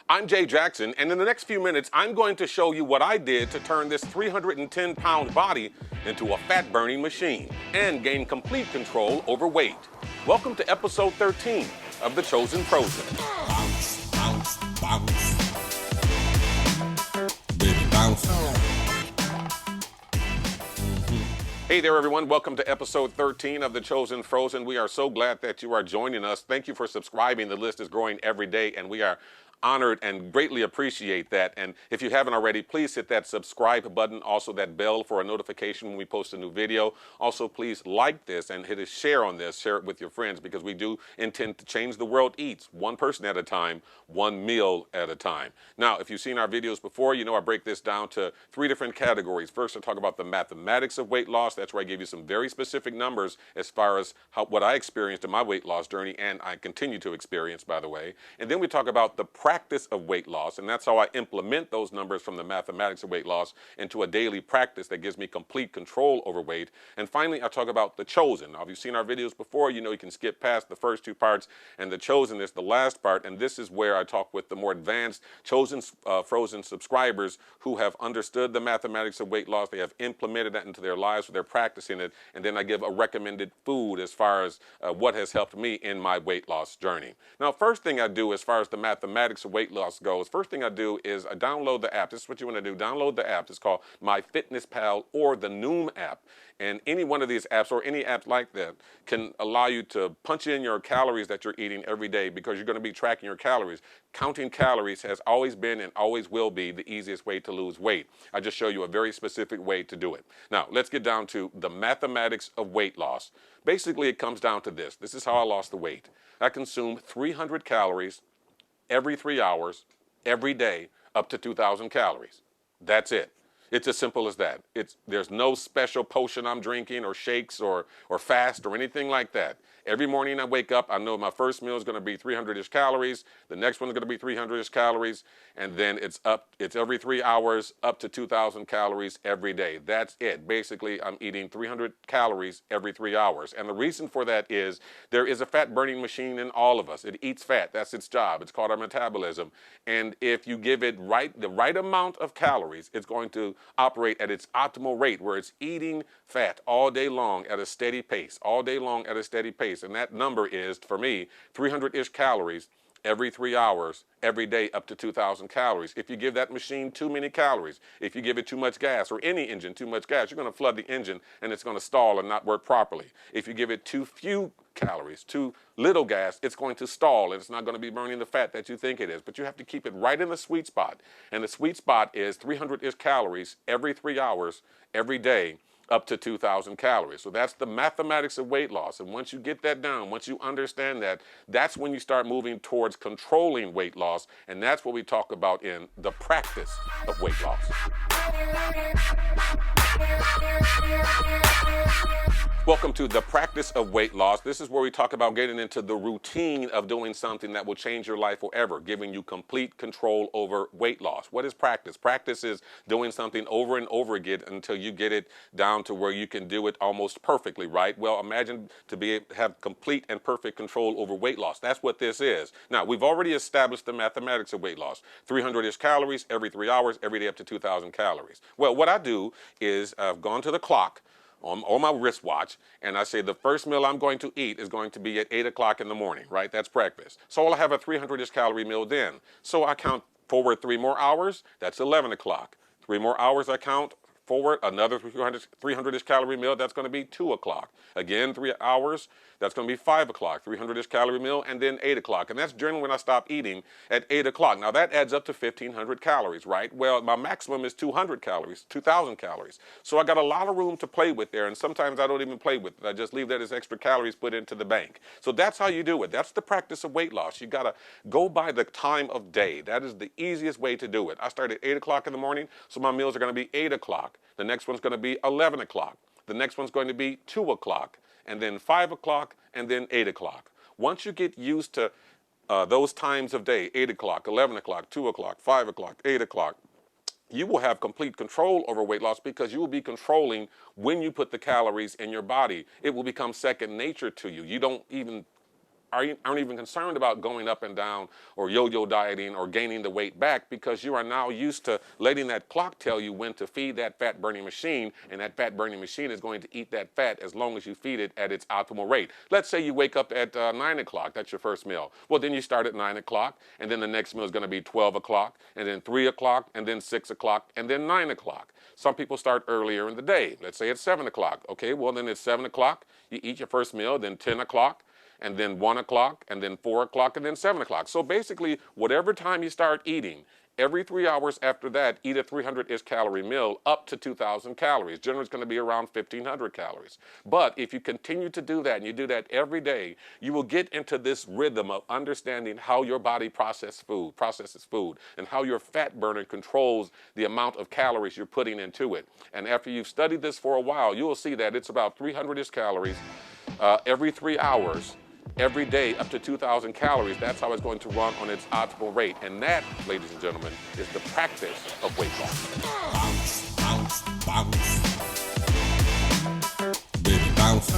I'm Jay Jackson, and in the next few minutes, I'm going to show you what I did to turn this 310-pound body into a fat-burning machine and gain complete control over weight. Welcome to episode 13 of the ChoZen FroZen. Bounce, bounce, bounce. Baby, bounce. Hey there, everyone. Welcome to episode 13 of the ChoZen FroZen. We are so glad that you are joining us. Thank you for subscribing. The list is growing every day, and we are honored and greatly appreciate that. And if you haven't already, please hit that subscribe button, also that bell for a notification when we post a new video. Also, please like this and hit a share on this. Share it with your friends, because we do intend to change the world eats one person at a time, one meal at a time. Now, if you've seen our videos before, you know I break this down to 3 different categories. First, I talk about the mathematics of weight loss. That's where I give you some very specific numbers as far as what I experienced in my weight loss journey, and I continue to experience, by the way. And then we talk about the practice of weight loss, and that's how I implement those numbers from the mathematics of weight loss into a daily practice that gives me complete control over weight. And finally, I talk about the ChoZen. Now, if you've seen our videos before, you know you can skip past the first 2 parts, and the ChoZen is the last part, and this is where I talk with the more advanced ChoZen FroZen subscribers who have understood the mathematics of weight loss. They have implemented that into their lives, so they're practicing it, and then I give a recommended food as far as what has helped me in my weight loss journey. Now, first thing I do as far as the mathematics of weight loss goes, first thing I do is I download the app. This is what you want to do. Download the app. It's called MyFitnessPal or the Noom app. And any one of these apps or any apps like that can allow you to punch in your calories that you're eating every day, because you're going to be tracking your calories. Counting calories has always been and always will be the easiest way to lose weight. I just show you a very specific way to do it. Now, let's get down to the mathematics of weight loss. Basically, it comes down to this. This is how I lost the weight. I consume 300 calories every 3 hours, every day, up to 2,000 calories. That's it. It's as simple as that. There's no special potion I'm drinking or shakes or fast or anything like that. Every morning I wake up, I know my first meal is going to be 300-ish calories. The next one's going to be 300-ish calories. And then it's every 3 hours up to 2,000 calories every day. That's it. Basically, I'm eating 300 calories every 3 hours. And the reason for that is there is a fat burning machine in all of us. It eats fat. That's its job. It's called our metabolism. And if you give it the right amount of calories, it's going to operate at its optimal rate, where it's eating fat all day long at a steady pace, all day long at a steady pace. And that number is, for me, 300-ish calories every 3 hours, every day, up to 2,000 calories. If you give that machine too many calories, if you give it too much gas, or any engine too much gas, you're going to flood the engine and it's going to stall and not work properly. If you give it too few calories, too little gas, it's going to stall and it's not going to be burning the fat that you think it is. But you have to keep it right in the sweet spot. And the sweet spot is 300-ish calories every 3 hours, every day, up to 2,000 calories. So that's the mathematics of weight loss. And once you get that down, once you understand that, that's when you start moving towards controlling weight loss. And that's what we talk about in the practice of weight loss. Welcome to the practice of weight loss. This is where we talk about getting into the routine of doing something that will change your life forever, giving you complete control over weight loss. What is practice? Practice is doing something over and over again until you get it down to where you can do it almost perfectly, right? Well, imagine to have complete and perfect control over weight loss. That's what this is. Now, we've already established the mathematics of weight loss. 300-ish calories every 3 hours, every day, up to 2,000 calories. Well, what I do is I've gone to the clock on my wristwatch, and I say the first meal I'm going to eat is going to be at 8 o'clock in the morning, right? That's breakfast. So I'll have a 300-ish calorie meal then. So I count forward 3 more hours, that's 11 o'clock. 3 more hours I count forward, another 300-ish calorie meal, that's going to be 2 o'clock. Again, 3 hours, that's going to be 5 o'clock, 300-ish calorie meal, and then 8 o'clock. And that's generally when I stop eating, at 8 o'clock. Now, that adds up to 1,500 calories, right? Well, my maximum is 200 calories, 2,000 calories. So I got a lot of room to play with there, and sometimes I don't even play with it. I just leave that as extra calories put into the bank. So that's how you do it. That's the practice of weight loss. You got to go by the time of day. That is the easiest way to do it. I start at 8 o'clock in the morning, so my meals are going to be 8 o'clock. The next one's going to be 11 o'clock. The next one's going to be 2 o'clock, and then 5 o'clock, and then 8 o'clock. Once you get used to those times of day, 8 o'clock, 11 o'clock, 2 o'clock, 5 o'clock, 8 o'clock, you will have complete control over weight loss, because you will be controlling when you put the calories in your body. It will become second nature to you. You don't even aren't even concerned about going up and down or yo-yo dieting or gaining the weight back, because you are now used to letting that clock tell you when to feed that fat burning machine, and that fat burning machine is going to eat that fat as long as you feed it at its optimal rate. Let's say you wake up at 9 o'clock, that's your first meal. Well, then you start at 9 o'clock, and then the next meal is going to be 12 o'clock, and then 3 o'clock, and then 6 o'clock, and then 9 o'clock. Some people start earlier in the day. Let's say it's 7 o'clock. Okay, well then it's 7 o'clock, you eat your first meal, then 10 o'clock, and then 1 o'clock, and then 4 o'clock, and then 7 o'clock. So basically, whatever time you start eating, every 3 hours after that, eat a 300-ish calorie meal up to 2,000 calories. Generally, it's going to be around 1,500 calories. But if you continue to do that, and you do that every day, you will get into this rhythm of understanding how your body processes food, and how your fat burner controls the amount of calories you're putting into it. And after you've studied this for a while, you will see that it's about 300-ish calories every 3 hours, every day, up to 2,000 calories. That's how it's going to run on its optimal rate. And that, ladies and gentlemen, is the practice of weight loss. Bounce, bounce, bounce. Baby, bounce.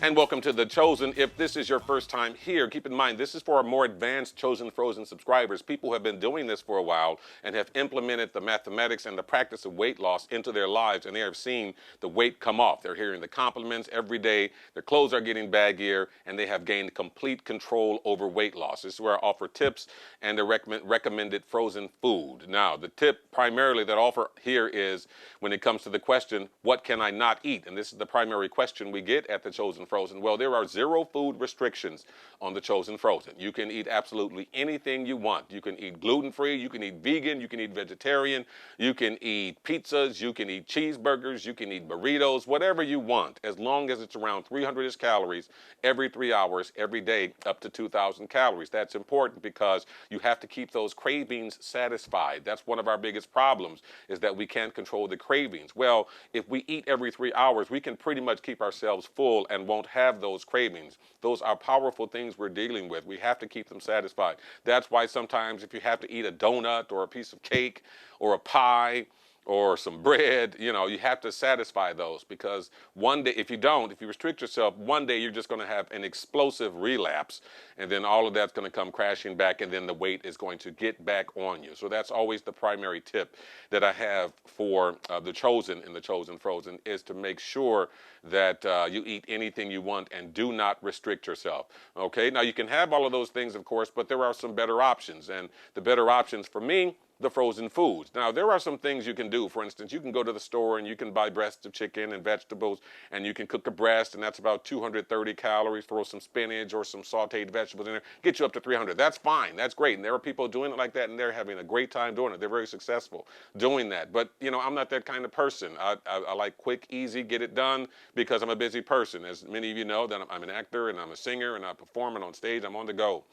And welcome to the ChoZen. If this is your first time here, keep in mind this is for our more advanced ChoZen FroZen subscribers. People who have been doing this for a while and have implemented the mathematics and the practice of weight loss into their lives, and they have seen the weight come off. They're hearing the compliments every day. Their clothes are getting baggier, and they have gained complete control over weight loss. This is where I offer tips and the recommended frozen food. Now, the tip primarily that I offer here is when it comes to the question, what can I not eat? And this is the primary question we get at the ChoZen FroZen. Well, there are 0 food restrictions on the ChoZen FroZen. You can eat absolutely anything you want. You can eat gluten-free, you can eat vegan, you can eat vegetarian, you can eat pizzas, you can eat cheeseburgers, you can eat burritos, whatever you want, as long as it's around 300-ish calories every 3 hours, every day, up to 2,000 calories. That's important because you have to keep those cravings satisfied. That's one of our biggest problems, is that we can't control the cravings. Well, if we eat every 3 hours, we can pretty much keep ourselves full and won't have those cravings. Those are powerful things we're dealing with. We have to keep them satisfied. That's why sometimes if you have to eat a donut or a piece of cake or a pie or some bread, you know, you have to satisfy those, because one day, if you restrict yourself, one day you're just going to have an explosive relapse, and then all of that's going to come crashing back, and then the weight is going to get back on you. So that's always the primary tip that I have for the ChoZen and the ChoZen FroZen, is to make sure that you eat anything you want and do not restrict yourself. Okay, now you can have all of those things, of course, but there are some better options, and the better options for me, the frozen foods. Now, there are some things you can do. For instance, you can go to the store and you can buy breasts of chicken and vegetables, and you can cook a breast, and that's about 230 calories. Throw some spinach or some sauteed vegetables in there, get you up to 300. That's fine. That's great. And there are people doing it like that, and they're having a great time doing it. They're very successful doing that. But, you know, I'm not that kind of person. I like quick, easy, get it done, because I'm a busy person. As many of you know, that I'm an actor and I'm a singer and I perform on stage. I'm on the go.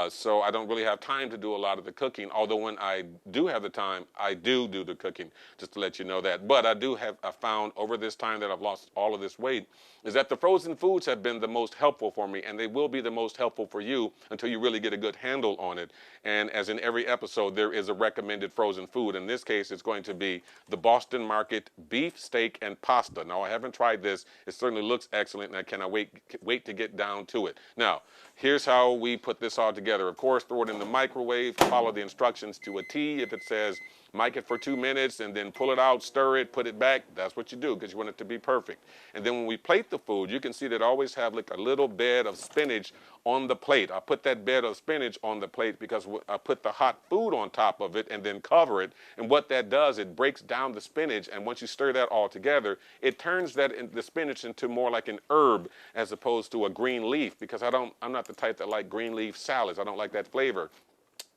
So I don't really have time to do a lot of the cooking, although when I do have the time, I do the cooking, just to let you know that. But I found over this time that I've lost all of this weight, is that the frozen foods have been the most helpful for me, and they will be the most helpful for you until you really get a good handle on it. And as in every episode, there is a recommended frozen food. In this case, it's going to be the Boston Market beef, steak, and pasta. Now, I haven't tried this. It certainly looks excellent, and I cannot wait to get down to it. Now, here's how we put this all together. Of course, throw it in the microwave, follow the instructions to a T. If it says mic it for 2 minutes and then pull it out, stir it, put it back, that's what you do, because you want it to be perfect. And then when we plate the food, you can see that I always have like a little bed of spinach on the plate. I put that bed of spinach on the plate because I put the hot food on top of it and then cover it. And what that does, it breaks down the spinach, and once you stir that all together, it turns the spinach into more like an herb as opposed to a green leaf, because I'm not the type that like green leaf salads. I don't like that flavor.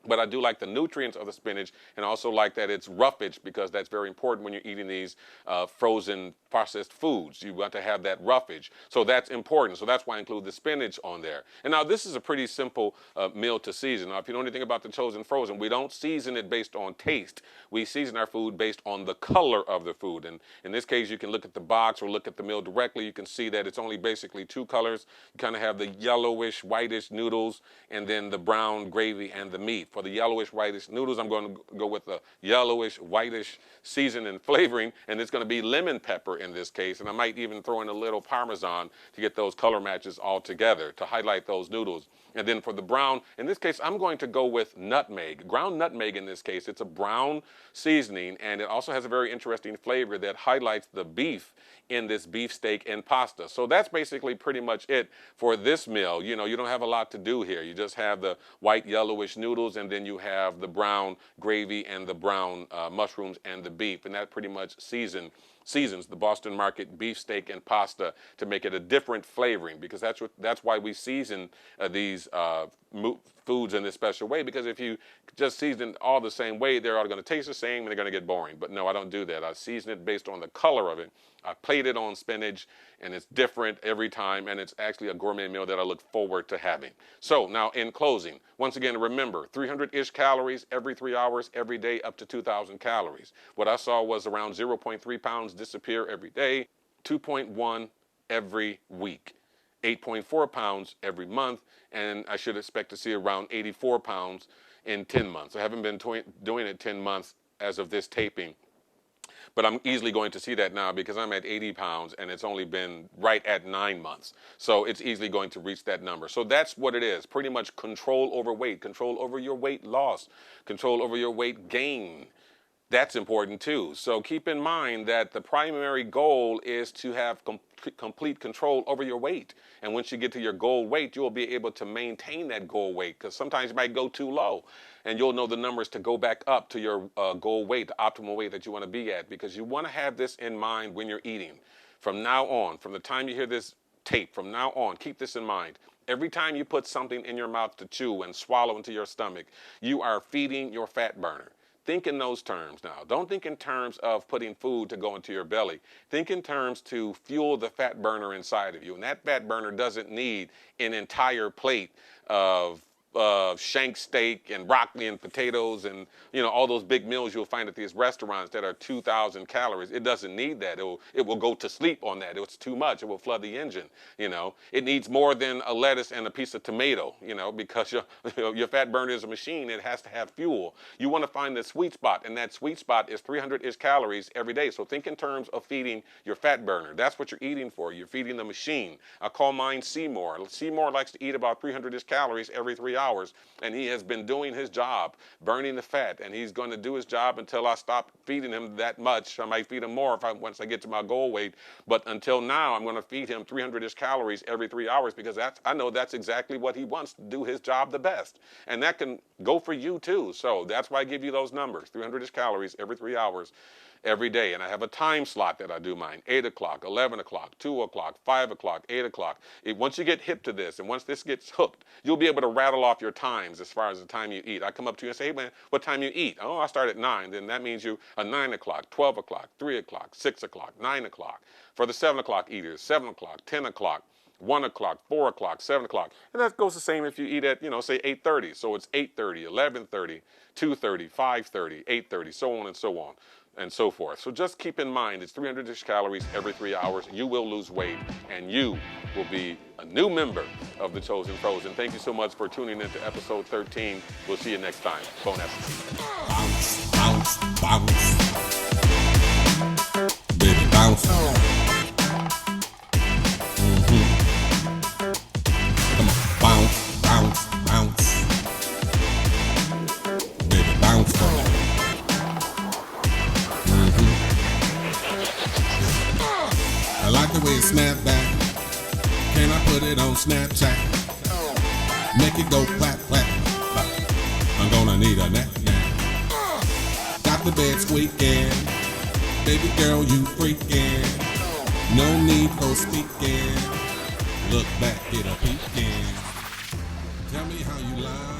But I do like the nutrients of the spinach, and also like that it's roughage, because that's very important when you're eating these frozen processed foods. You want to have that roughage. So that's important. So that's why I include the spinach on there. And now this is a pretty simple meal to season. Now, if you know anything about the ChoZen FroZen, we don't season it based on taste. We season our food based on the color of the food. And in this case, you can look at the box or look at the meal directly. You can see that it's only basically 2 colors. You kind of have the yellowish, whitish noodles, and then the brown gravy and the meat. For the yellowish whitish noodles, I'm going to go with the yellowish whitish season and flavoring, and it's going to be lemon pepper in this case, and I might even throw in a little Parmesan to get those color matches all together to highlight those noodles. And then for the brown, in this case, I'm going to go with nutmeg. Ground nutmeg in this case. It's a brown seasoning, and it also has a very interesting flavor that highlights the beef in this beef steak and pasta. So that's basically pretty much it for this meal. You know, you don't have a lot to do here. You just have the white yellowish noodles, and then you have the brown gravy and the brown mushrooms and the beef, and that pretty much seasons the Boston Market beef steak and pasta to make it a different flavoring, because that's why we season these foods in this special way, because if you just season all the same way, they're all going to taste the same and they're going to get boring. But no, I don't do that. I season it based on the color of it. I plate it on spinach, and it's different every time, and it's actually a gourmet meal that I look forward to having. So now in closing, once again, remember 300-ish calories every 3 hours, every day, up to 2,000 calories. What I saw was around 0.3 pounds disappear every day, 2.1 every week, 8.4 pounds every month, and I should expect to see around 84 pounds in 10 months. I haven't been doing it 10 months as of this taping, but I'm easily going to see that now because I'm at 80 pounds and it's only been right at 9 months. So it's easily going to reach that number. So that's what it is. Pretty much control over weight, control over your weight loss, control over your weight gain. That's important too. So keep in mind that the primary goal is to have complete control over your weight. And once you get to your goal weight, you'll be able to maintain that goal weight, because sometimes you might go too low, and you'll know the numbers to go back up to your goal weight, the optimal weight that you want to be at, because you want to have this in mind when you're eating. From now on, from the time you hear this tape, from now on, keep this in mind. Every time you put something in your mouth to chew and swallow into your stomach, you are feeding your fat burner. Think in those terms now. Don't think in terms of putting food to go into your belly. Think in terms to fuel the fat burner inside of you. And that fat burner doesn't need an entire plate of shank steak and broccoli and potatoes and, you know, all those big meals you'll find at these restaurants that are 2,000 calories. It doesn't need that. It will go to sleep on that. It's too much. It will flood the engine. You know, it needs more than a lettuce and a piece of tomato, you know, because your fat burner is a machine. It has to have fuel. You want to find the sweet spot, and that sweet spot is 300-ish calories every day. So think in terms of feeding your fat burner. That's what you're eating for. You're feeding the machine. I call mine Seymour. Seymour likes to eat about 300-ish calories every 3 hours. And he has been doing his job, burning the fat, and he's going to do his job until I stop feeding him that much. I might feed him more once I get to my goal weight, but until now, I'm going to feed him 300-ish calories every 3 hours, because I know that's exactly what he wants to do his job the best, and that can go for you too. So that's why I give you those numbers: 300-ish calories every 3 hours. Every day, and I have a time slot that I do mine: 8 o'clock, 11 o'clock, 2 o'clock, 5 o'clock, 8 o'clock. Once you get hip to this, and once this gets hooked, you'll be able to rattle off your times as far as the time you eat. I come up to you and say, hey man, what time you eat? Oh, I start at 9. Then that means you are 9 o'clock, 12 o'clock, 3 o'clock, 6 o'clock, 9 o'clock. For the 7 o'clock eaters, 7 o'clock, 10 o'clock, 1 o'clock, 4 o'clock, 7 o'clock. And that goes the same if you eat at, you know, say 8:30. So it's 8:30, 11:30, 2:30, 5:30, 8:30, so on and so on and so forth. So just keep in mind, it's 300-ish calories every 3 hours. You will lose weight, and you will be a new member of the ChoZen FroZen. Thank you so much for tuning in to episode 13. We'll see you next time. Bon appetit. Bounce, bounce, bounce. Baby, bounce. Come on, bounce, bounce, bounce. Baby, bounce for me. I like the way it snap back. Can I put it on Snapchat? Make it go clap, clap. I'm gonna need a nap. Got the bed squeaking. Baby girl, you freaking. No need for speaking. Look back, get a peeking. Tell me how you lie.